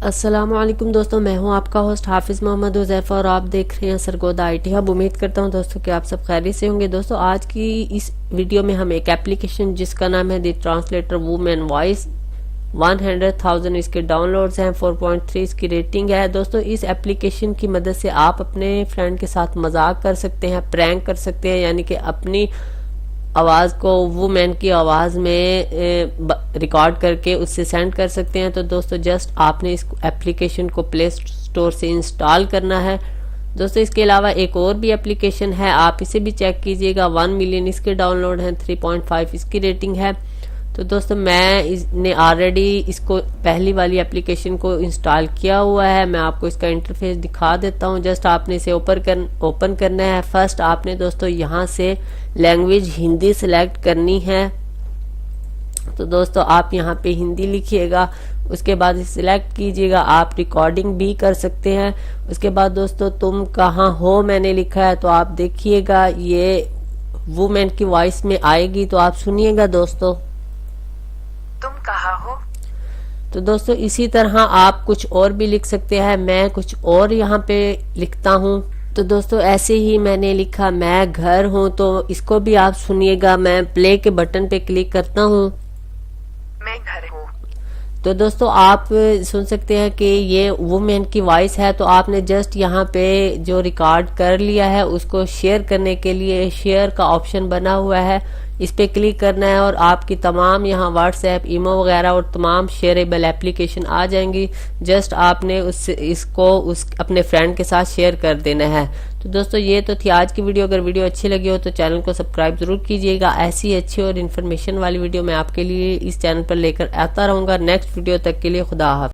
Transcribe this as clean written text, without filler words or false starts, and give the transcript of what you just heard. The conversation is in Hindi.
अस्सलामुअलैकुम दोस्तों, मैं हूं आपका होस्ट हाफिज़ मोहम्मद हुज़ैफ़ा और आप देख रहे हैं सरगोदा आईटी हब। उम्मीद करता हूं दोस्तों कि आप सब खैरियत से होंगे। दोस्तों आज की इस वीडियो में हम एक एप्लीकेशन जिसका नाम है द ट्रांसलेटर वुमेन वॉइस 100,000 इसके डाउनलोड्स हैं, 4.3 इसकी रेटिंग है। दोस्तों इस एप्लीकेशन की मदद से आप अपने फ्रेंड के साथ मजाक कर सकते हैं, प्रैंक कर सकते हैं, यानी कि अपनी आवाज़ को वुमेन की आवाज़ में रिकॉर्ड करके उससे सेंड कर सकते हैं। तो दोस्तों जस्ट आपने इस एप्लीकेशन को प्ले स्टोर से इंस्टॉल करना है। दोस्तों इसके अलावा एक और भी एप्लीकेशन है, आप इसे भी चेक कीजिएगा। 1 मिलियन इसके डाउनलोड हैं, 3.5 इसकी रेटिंग है। तो दोस्तों मैंने ऑलरेडी इसको पहली वाली एप्लीकेशन को इंस्टॉल किया हुआ है। मैं आपको इसका इंटरफेस दिखा देता हूं। जस्ट आपने इसे ओपन करना है। फर्स्ट आपने दोस्तों यहां से लैंग्वेज हिंदी सिलेक्ट करनी है। तो दोस्तों आप यहां पे हिंदी लिखिएगा, उसके बाद सिलेक्ट कीजिएगा। आप रिकॉर्डिंग भी कर सकते हैं। उसके बाद दोस्तों तुम कहाँ हो मैंने लिखा है, तो आप देखिएगा ये वुमेन की वॉइस में आएगी, तो आप सुनिएगा दोस्तों। तुम कहाँ हो? तो दोस्तों इसी तरह आप कुछ और भी लिख सकते हैं। मैं कुछ और यहाँ पे लिखता हूँ। तो दोस्तों ऐसे ही मैंने लिखा मैं घर हूँ, तो इसको भी आप सुनिएगा। मैं प्ले के बटन पे क्लिक करता हूँ। मैं घर हूँ। तो दोस्तों आप सुन सकते हैं कि ये वुमेन की वॉइस है। तो आपने जस्ट यहाँ पे जो रिकॉर्ड कर लिया है उसको शेयर करने के लिए शेयर का ऑप्शन बना हुआ है, इस पे क्लिक करना है और आपकी तमाम यहाँ व्हाट्सएप, ईमो वगैरह और तमाम शेयरेबल एप्लीकेशन आ जाएंगी। जस्ट आपने इसको अपने फ्रेंड के साथ शेयर कर देना है। तो दोस्तों ये तो थी आज की वीडियो। अगर वीडियो अच्छी लगी हो तो चैनल को सब्सक्राइब जरूर कीजिएगा। ऐसी अच्छी और इन्फॉर्मेशन वाली वीडियो मैं आपके लिए इस चैनल पर लेकर आता रहूंगा। नेक्स्ट वीडियो तक के लिए खुदा हाफिज़।